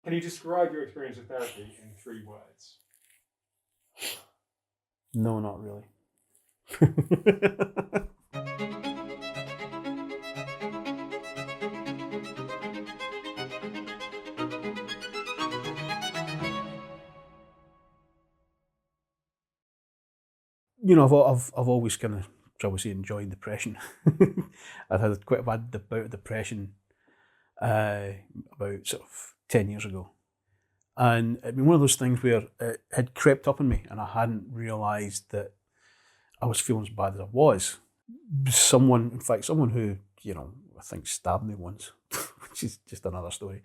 Can you describe your experience of therapy in 3 words? No, not really. I've always kind of, shall we say, enjoyed depression. I've had quite a bad bout of depression about sort of 10 years ago. And it'd been one of those things where it had crept up on me and I hadn't realised that I was feeling as bad as I was. Someone who, I think stabbed me once, which is just another story,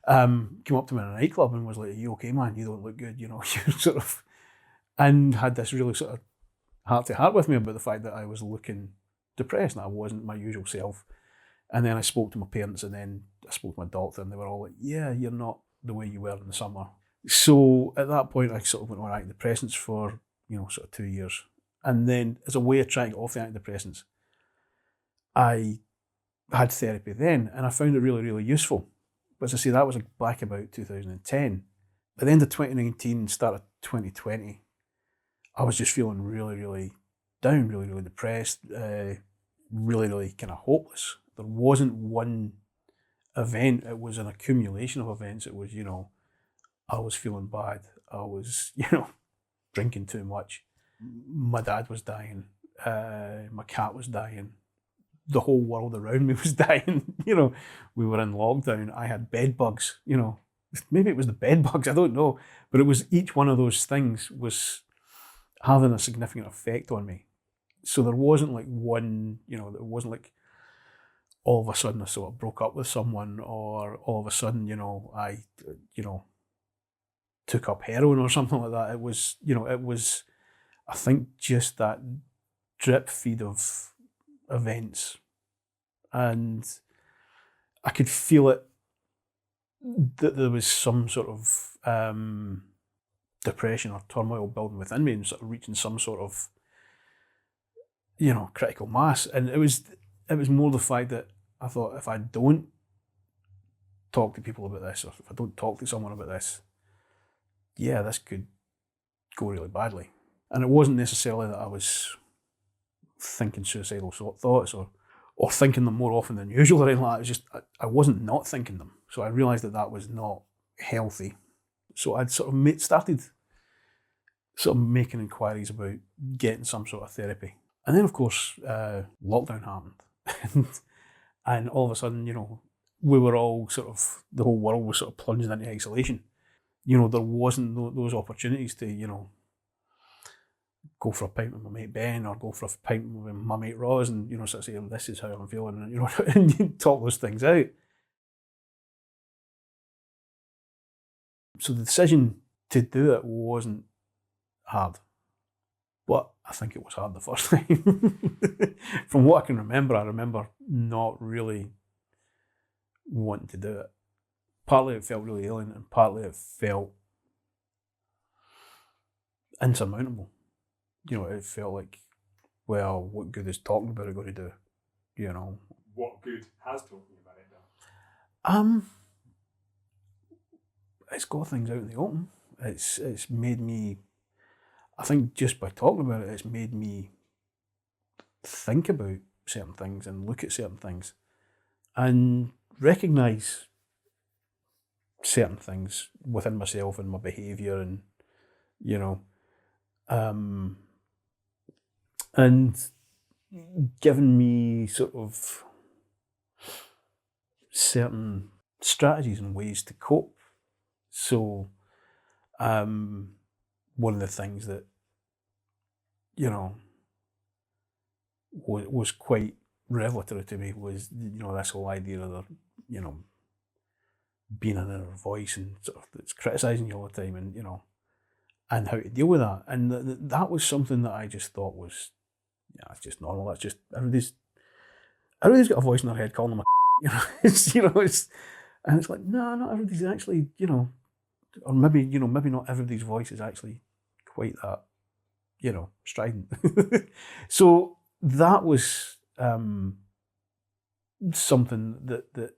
came up to me in a nightclub and was like, "Are you okay, man? You don't look good," you sort of, and had this really sort of heart to heart with me about the fact that I was looking depressed and I wasn't my usual self. And then I spoke to my parents and then I spoke to my doctor and they were all like, "Yeah, you're not the way you were in the summer." So at that point, I sort of went on antidepressants for, sort of 2 years. And then as a way of trying to get off the antidepressants, I had therapy then and I found it really, really useful. But as I say, that was back about 2010. At the end of 2019, start of 2020, I was just feeling really, really down, really, really depressed, really, really kind of hopeless. There wasn't one event, it was an accumulation of events. It was, I was feeling bad. I was, drinking too much. My dad was dying. My cat was dying. The whole world around me was dying. We were in lockdown. I had bed bugs, maybe it was the bed bugs, I don't know. But it was each one of those things was having a significant effect on me. So there wasn't like one, it wasn't like all of a sudden I sort of broke up with someone or all of a sudden, I, took up heroin or something like that. It was, I think, just that drip feed of events. And I could feel it, that there was some sort of depression or turmoil building within me and sort of reaching some sort of, critical mass. And it was more the fact that I thought, if I don't talk to people about this, or if I don't talk to someone about this, yeah, this could go really badly. And it wasn't necessarily that I was thinking suicidal thoughts or thinking them more often than usual or anything like that. It was just, I wasn't not thinking them. So I realised that that was not healthy. So I'd sort of started sort of making inquiries about getting some sort of therapy. And then, of course, lockdown happened. And all of a sudden, we were all sort of, the whole world was sort of plunged into isolation. There wasn't those opportunities to, go for a pint with my mate Ben or go for a pint with my mate Roz and, sort of say, "This is how I'm feeling," and, and you talk those things out. So the decision to do it wasn't hard. But I think it was hard the first time. From what I can remember, I remember not really wanting to do it. Partly it felt really alien and partly it felt insurmountable. It felt like, well, what good is talking about it going to do? What good has talking about it done? It's got things out in the open. It's made me, I think just by talking about it, it's made me think about certain things and look at certain things and recognise certain things within myself and my behaviour and, and given me sort of certain strategies and ways to cope. So, one of the things that, was quite revelatory to me was, this whole idea of the, being an inner voice and sort of that's criticising you all the time and, and how to deal with that. And that was something that I just thought was, it's just normal. That's just, everybody's got a voice in their head calling them a and it's like, no, not everybody's actually, or maybe not everybody's voice is actually quite that, strident. So that was something that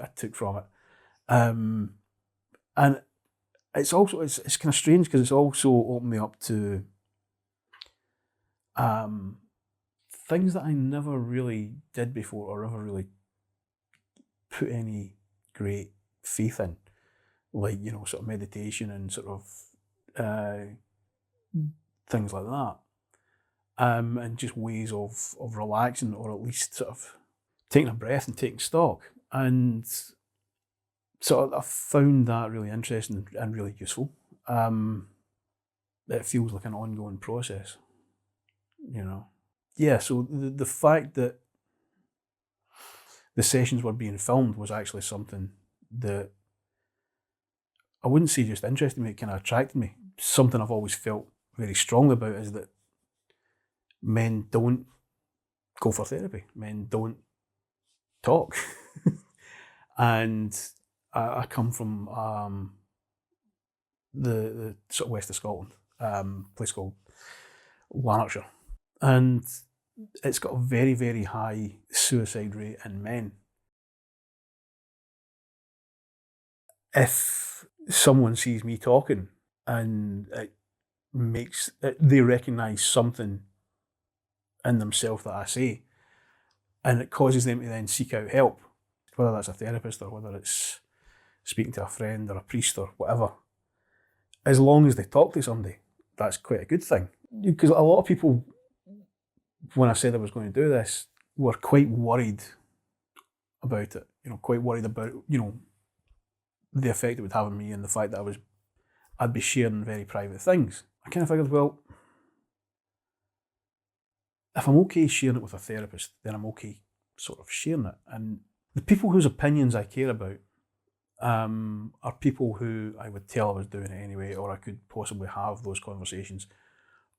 I took from it. And it's also it's kind of strange because it's also opened me up to things that I never really did before or ever really put any great faith in, like, you know, sort of meditation and sort of things like that, and just ways of relaxing, or at least sort of taking a breath and taking stock. And so I found that really interesting and really useful. It feels like an ongoing process, you know. Yeah, so the fact that the sessions were being filmed was actually something that I wouldn't say just interested me, it kind of attracted me. Something I've always felt very strongly about is that men don't go for therapy. Men don't talk. And I come from the sort of west of Scotland, place called Lanarkshire. And it's got a very, very high suicide rate in men. If someone sees me talking and it makes they recognise something in themselves that I say, and it causes them to then seek out help, whether that's a therapist or whether it's speaking to a friend or a priest or whatever, as long as they talk to somebody, that's quite a good thing. Because a lot of people, when I said I was going to do this, were quite worried about it, you know, quite worried about, you know, the effect it would have on me and the fact that I'd be sharing very private things. I kind of figured, well, if I'm okay sharing it with a therapist, then I'm okay sort of sharing it. And the people whose opinions I care about are people who I would tell I was doing it anyway, or I could possibly have those conversations,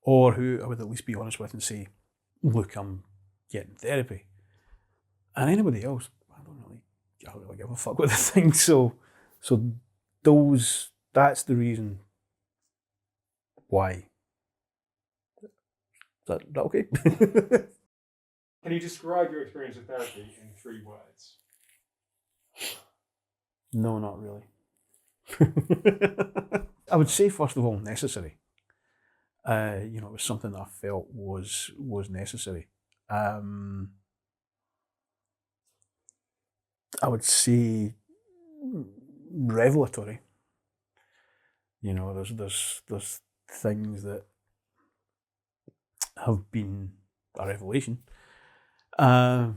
or who I would at least be honest with and say, look, I'm getting therapy. And anybody else, I don't really give a fuck what they think. So that's the reason why. Is that okay? Can you describe your experience of therapy in 3 words? No, not really. I would say, first of all, necessary. You know, it was something that I felt was necessary. I would say revelatory. You know, there's things that have been a revelation. I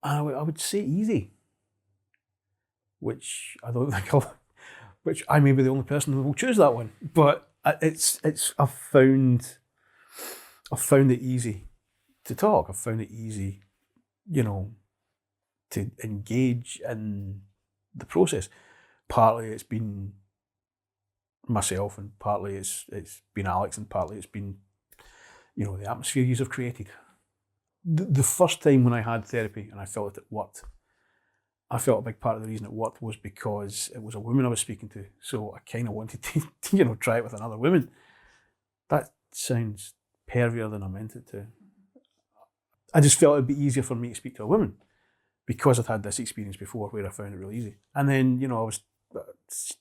would say easy, which I don't think which I may be the only person who will choose that one. But I've found it easy to talk. I've found it easy, you know, to engage in the process. Partly it's been myself, and partly it's been Alex, and partly it's been, you know, the atmosphere you have created. The first time when I had therapy and I felt that it worked, I felt a big part of the reason it worked was because it was a woman I was speaking to. So I kind of wanted to, you know, try it with another woman. That sounds pervier than I meant it to. I just felt it'd be easier for me to speak to a woman because I'd had this experience before where I found it really easy. And then, you know, I was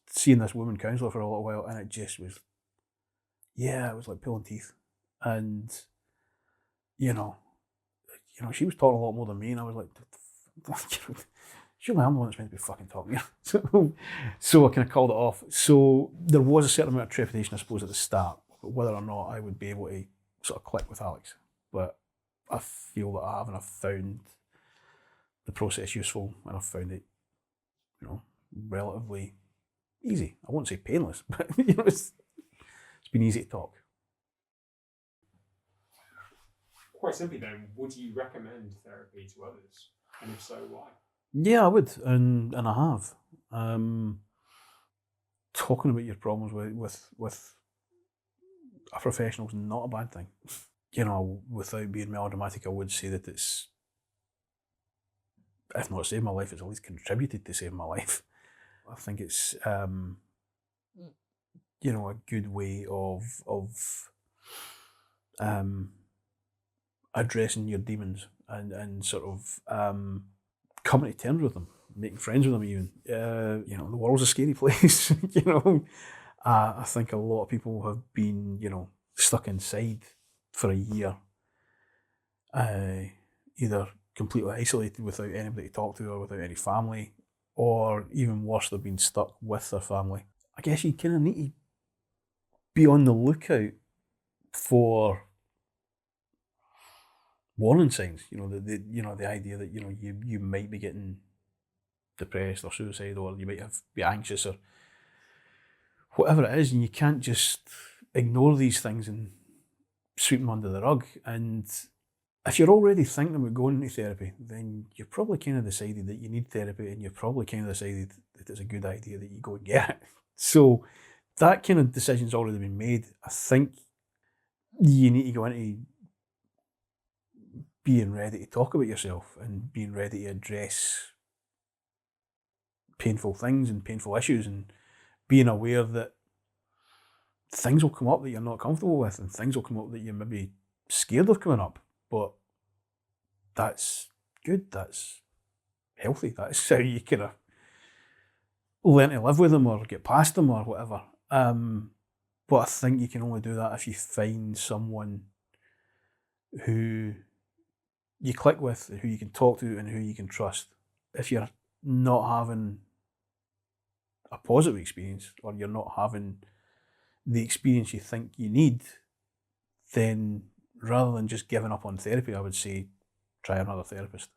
seeing this woman counsellor for a little while, and it just was, yeah, it was like pulling teeth. And, you know, she was talking a lot more than me, and I was like, surely I'm the one that's meant to be fucking talking. So I kind of called it off. So there was a certain amount of trepidation, I suppose, at the start, whether or not I would be able to sort of click with Alex. But I feel that I have, and I've found the process useful, and I've found it, you know, relatively easy. I won't say painless, but you know, it's been easy to talk. Quite simply then, would you recommend therapy to others? And if so, why? Yeah, I would, and I have. Talking about your problems with a professional is not a bad thing. You know, without being melodramatic, I would say that it's, if not saved my life, it's at least contributed to saving my life. I think it's, you know, a good way of addressing your demons and sort of coming to terms with them. making friends with them even. You know, the world's a scary place. You know, I think a lot of people have been, you know, stuck inside for a year, either completely isolated without anybody to talk to or without any family, or even worse, they've been stuck with their family. I guess you kind of need to be on the lookout for warning signs. You know, the idea that you might be getting depressed or suicidal, or you might be anxious or whatever it is, and you can't just ignore these things and sweep them under the rug. And if you're already thinking about going into therapy, then you've probably kind of decided that you need therapy, and you've probably kind of decided that it's a good idea that you go and get it. So that kind of decision's already been made. I think you need to go into being ready to talk about yourself and being ready to address painful things and painful issues, and being aware that things will come up that you're not comfortable with, and things will come up that you're maybe scared of coming up. But that's good, that's healthy, that's how you kind of learn to live with them or get past them or whatever. But I think you can only do that if you find someone who you click with, who you can talk to, and who you can trust. If you're not having a positive experience, or you're not having the experience you think you need, then rather than just giving up on therapy, I would say try another therapist.